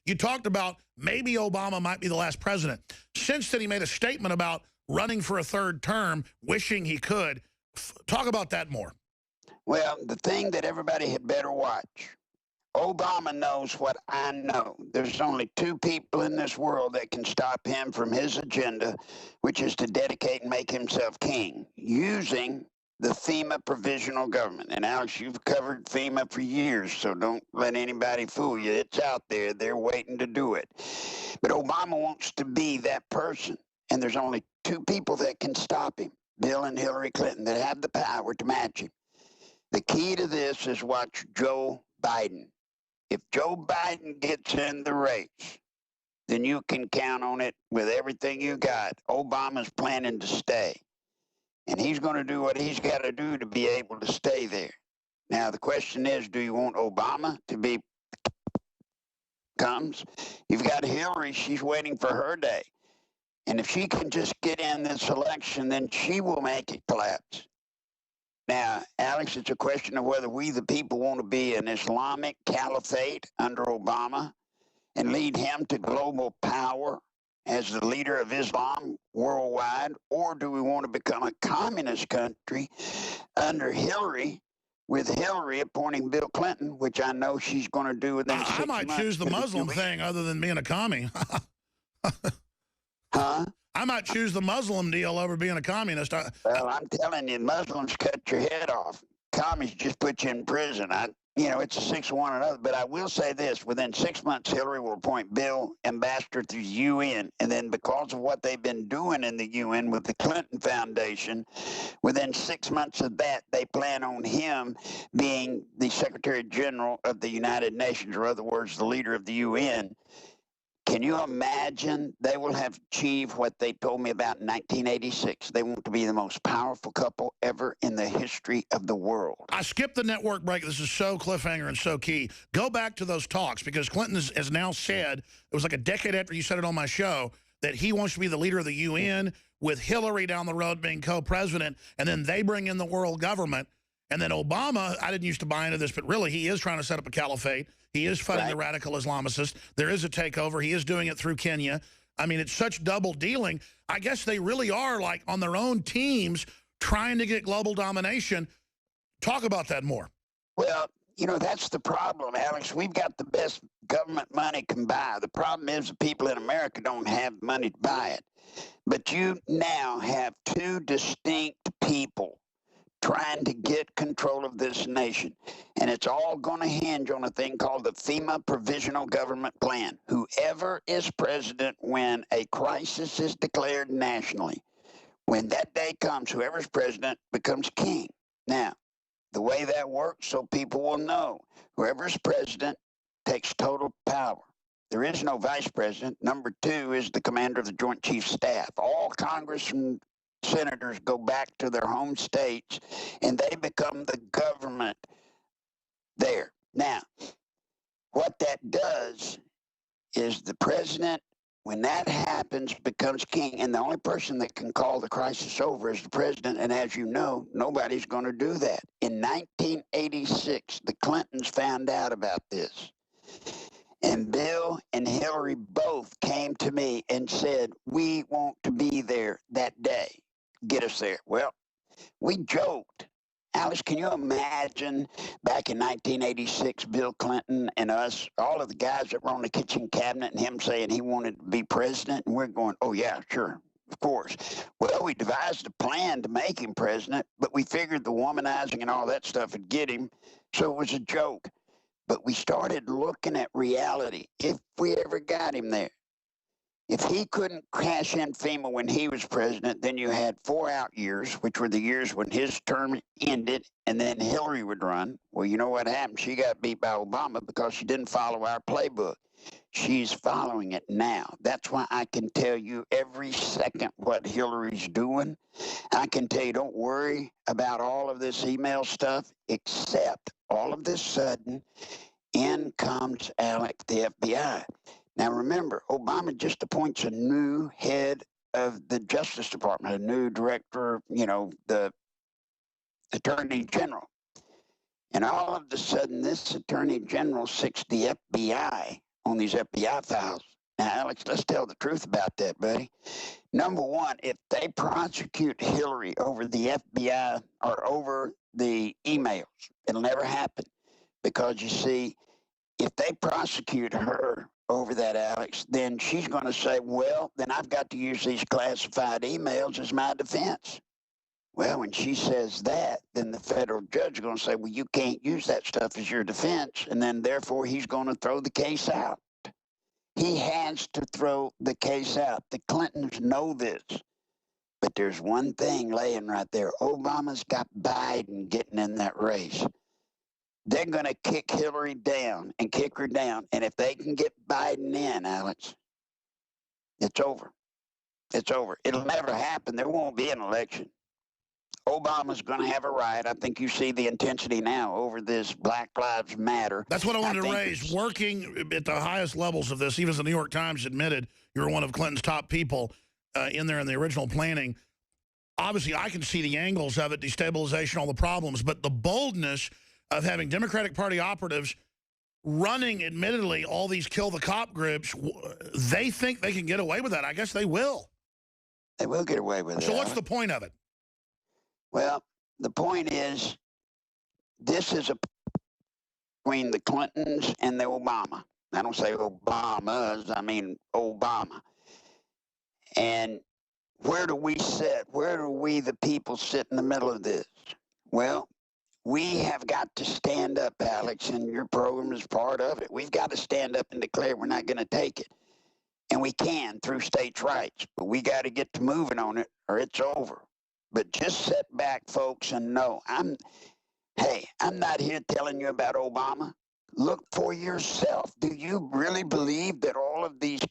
You talked about maybe Obama might be the last president. Since then, he made a statement about running for a third term, wishing he could. Talk about that more. Well, the thing that everybody had better watch, Obama knows what I know. There's only two people in this world that can stop him from his agenda, which is to dedicate and make himself king, using the FEMA provisional government. And Alex, you've covered FEMA for years, so don't let anybody fool you. It's out there. They're waiting to do it. But Obama wants to be that person, and there's only two people that can stop him, Bill and Hillary Clinton, that have the power to match him. The key to this is watch Joe Biden. If Joe Biden gets in the race, then you can count on it with everything you got. Obama's planning to stay. And he's going to do what he's got to do to be able to stay there. Now, the question is, do you want Obama to be comes? You've got Hillary. She's waiting for her day. And if she can just get in this election, then she will make it collapse. Now, Alex, it's a question of whether we, the people, want to be an Islamic caliphate under Obama and lead him to global power as the leader of Islam worldwide, or do we want to become a communist country under Hillary, with Hillary appointing Bill Clinton, which I know she's going to do within 6 months. I might choose the Muslim thing other than being a commie. Huh? I might choose the Muslim deal over being a communist. Well, I'm telling you, Muslims cut your head off. Commies just put you in prison. It's a 6-1 another. But I will say this: within 6 months, Hillary will appoint Bill ambassador to the UN, and then because of what they've been doing in the UN with the Clinton Foundation, within 6 months of that, they plan on him being the Secretary General of the United Nations, or other words, the leader of the UN. Can you imagine? They will have achieved what they told me about in 1986. They want to be the most powerful couple ever in the history of the world. I skipped the network break. This is so cliffhanger and so key. Go back to those talks, because Clinton has now said, it was like a decade after you said it on my show, that he wants to be the leader of the UN with Hillary down the road being co-president, and then they bring in the world government. And then Obama, I didn't used to buy into this, but really he is trying to set up a caliphate. He is fighting the radical Islamicists. There is a takeover. He is doing it through Kenya. I mean, it's such double dealing. I guess they really are, like, on their own teams trying to get global domination. Talk about that more. Well, that's the problem, Alex. We've got the best government money can buy. The problem is the people in America don't have money to buy it. But you now have two distinct people trying to get control of this nation. And it's all going to hinge on a thing called the FEMA Provisional Government Plan. Whoever is president when a crisis is declared nationally, when that day comes, whoever's president becomes king. Now, the way that works, so people will know, whoever's president takes total power. There is no vice president. Number two is the commander of the Joint Chiefs Staff. All Congress and senators go back to their home states, and they become the government there. Now, what that does is the president, when that happens, becomes king, and the only person that can call the crisis over is the president, and as you know, nobody's going to do that. In 1986, the Clintons found out about this, and Bill and Hillary both came to me and said, we want to be there that day. Get us there. Well, we joked. Alice, can you imagine back in 1986, Bill Clinton and us, all of the guys that were on the kitchen cabinet, and him saying he wanted to be president, and we're going, oh, yeah, sure, of course. Well, we devised a plan to make him president, but we figured the womanizing and all that stuff would get him, so it was a joke. But we started looking at reality, if we ever got him there. If he couldn't cash in FEMA when he was president, then you had 4 out years, which were the years when his term ended, and then Hillary would run. Well, you know what happened? She got beat by Obama because she didn't follow our playbook. She's following it now. That's why I can tell you every second what Hillary's doing. I can tell you, don't worry about all of this email stuff, except all of this sudden, in comes Alec, the FBI. Now, remember, Obama just appoints a new head of the Justice Department, a new director, the Attorney General. And all of a sudden, this Attorney General sticks the FBI on these FBI files. Now, Alex, let's tell the truth about that, buddy. Number one, if they prosecute Hillary over the FBI or over the emails, it'll never happen. Because you see, if they prosecute her over that, Alex, then she's going to say, well, then I've got to use these classified emails as my defense. Well, when she says that, then the federal judge is going to say, well, you can't use that stuff as your defense, and then therefore he's going to throw the case out. He has to throw the case out. The Clintons know this. But there's one thing laying right there. Obama's got Biden getting in that race. They're going to kick Hillary down and kick her down. And if they can get Biden in, Alex, it's over. It's over. It'll never happen. There won't be an election. Obama's going to have a riot. I think you see the intensity now over this Black Lives Matter. That's what I wanted to raise. Working at the highest levels of this, even as the New York Times admitted you're one of Clinton's top people in there in the original planning. Obviously, I can see the angles of it, destabilization, all the problems, but the boldness of having Democratic Party operatives running, admittedly, all these kill the cop groups, they think they can get away with that. I guess they will. They will get away with it. So what's the point of it? Well, the point is, this is between the Clintons and the Obama. I don't say Obamas, I mean Obama. And where do we sit? Where do we, the people, sit in the middle of this? Well, we have got to stand up, Alex, and your program is part of it. We've got to stand up and declare we're not going to take it. And we can through states' rights, but we got to get to moving on it or it's over. But just sit back, folks, and know, I'm not here telling you about Obama. Look for yourself. Do you really believe that all of these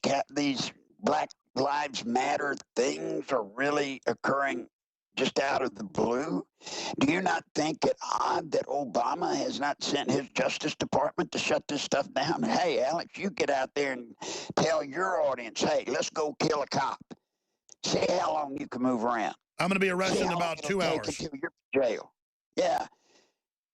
Black Lives Matter things are really occurring just out of the blue? Do you not think it odd that Obama has not sent his Justice Department to shut this stuff down? Hey, Alex, you get out there and tell your audience, hey, let's go kill a cop. See how long you can move around. I'm going to be arrested in about 2 hours. Until you're in jail. Yeah.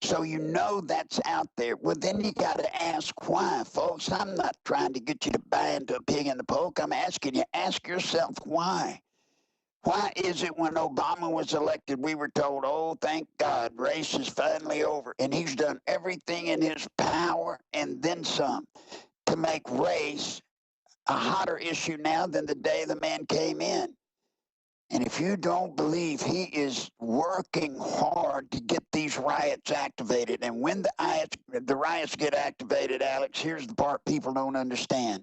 So you know that's out there. Well, then you got to ask why, folks. I'm not trying to get you to buy into a pig in the poke. I'm asking you, ask yourself why. Why is it when Obama was elected, we were told, oh, thank God, race is finally over. And he's done everything in his power and then some to make race a hotter issue now than the day the man came in. And if you don't believe he is working hard to get these riots activated, and when the riots get activated, Alex, here's the part people don't understand.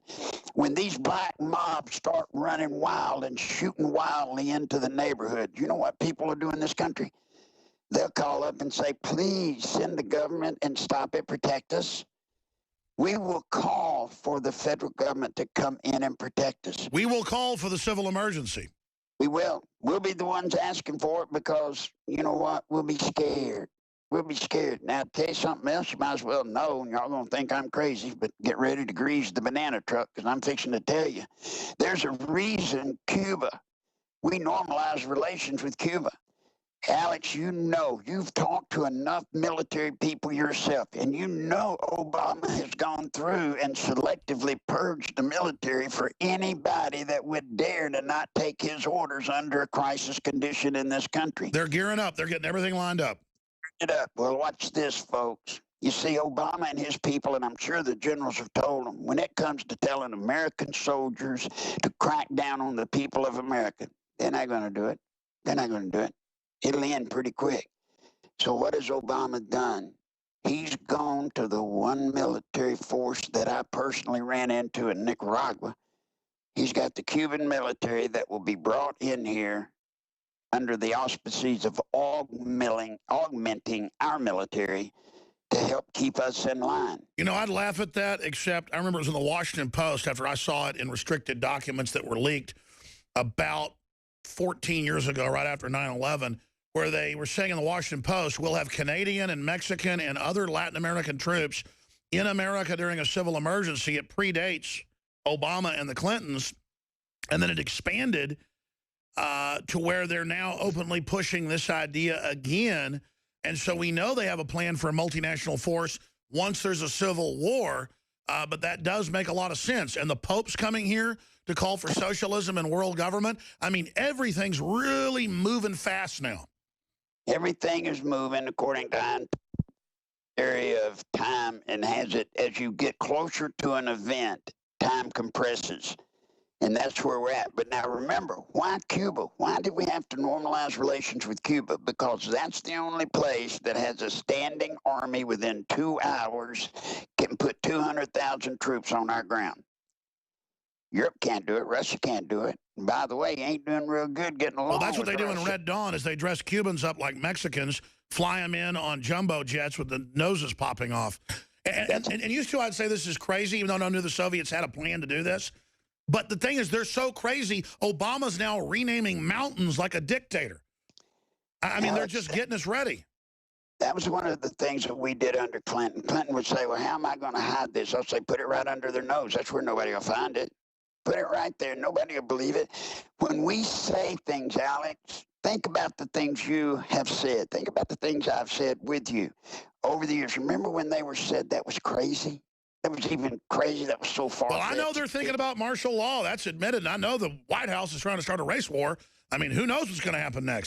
When these black mobs start running wild and shooting wildly into the neighborhood, you know what people are doing in this country? They'll call up and say, please send the government and stop it, protect us. We will call for the federal government to come in and protect us. We will call for the civil emergency. We will. We'll be the ones asking for it because, you know what, we'll be scared. We'll be scared. Now, to tell you something else, you might as well know, and y'all going to think I'm crazy, but get ready to grease the banana truck because I'm fixing to tell you. There's a reason Cuba, we normalize relations with Cuba. Alex, you know, you've talked to enough military people yourself, and you know Obama has gone through and selectively purged the military for anybody that would dare to not take his orders under a crisis condition in this country. They're gearing up. They're getting everything lined up. Well, watch this, folks. You see, Obama and his people, and I'm sure the generals have told them, when it comes to telling American soldiers to crack down on the people of America, they're not going to do it. They're not going to do it. It'll end pretty quick. So what has Obama done? He's gone to the one military force that I personally ran into in Nicaragua. He's got the Cuban military that will be brought in here under the auspices of augmenting our military to help keep us in line. You know, I'd laugh at that, except I remember it was in the Washington Post after I saw it in restricted documents that were leaked about 14 years ago, right after 9/11, where they were saying in the Washington Post, we'll have Canadian and Mexican and other Latin American troops in America during a civil emergency. It predates Obama and the Clintons, and then it expanded to where they're now openly pushing this idea again. And so we know they have a plan for a multinational force once there's a civil war. but that does make a lot of sense. And the Pope's coming here to call for socialism and world government. I mean, everything's really moving fast now. Everything is moving according to an area of time, and as you get closer to an event, time compresses. And that's where we're at. But now remember, why Cuba? Why did we have to normalize relations with Cuba? Because that's the only place that has a standing army within 2 hours, can put 200,000 troops on our ground. Europe can't do it. Russia can't do it. And by the way, you ain't doing real good getting along. Well, that's what with they do Russia. in Red Dawn, is they dress Cubans up like Mexicans, fly them in on jumbo jets with the noses popping off. And used to, I'd say this is crazy, even though I knew the Soviets had a plan to do this. But the thing is, they're so crazy, Obama's now renaming mountains like a dictator. I mean, they're just getting us ready. That was one of the things that we did under Clinton. Clinton would say, well, how am I going to hide this? I'll say, put it right under their nose. That's where nobody will find it. Put it right there. Nobody will believe it. When we say things, Alex, think about the things you have said. Think about the things I've said with you over the years. Remember when they were said that was crazy? That was even crazy. That was so far. Well, I know they're thinking about martial law. That's admitted. And I know the White House is trying to start a race war. I mean, who knows what's going to happen next?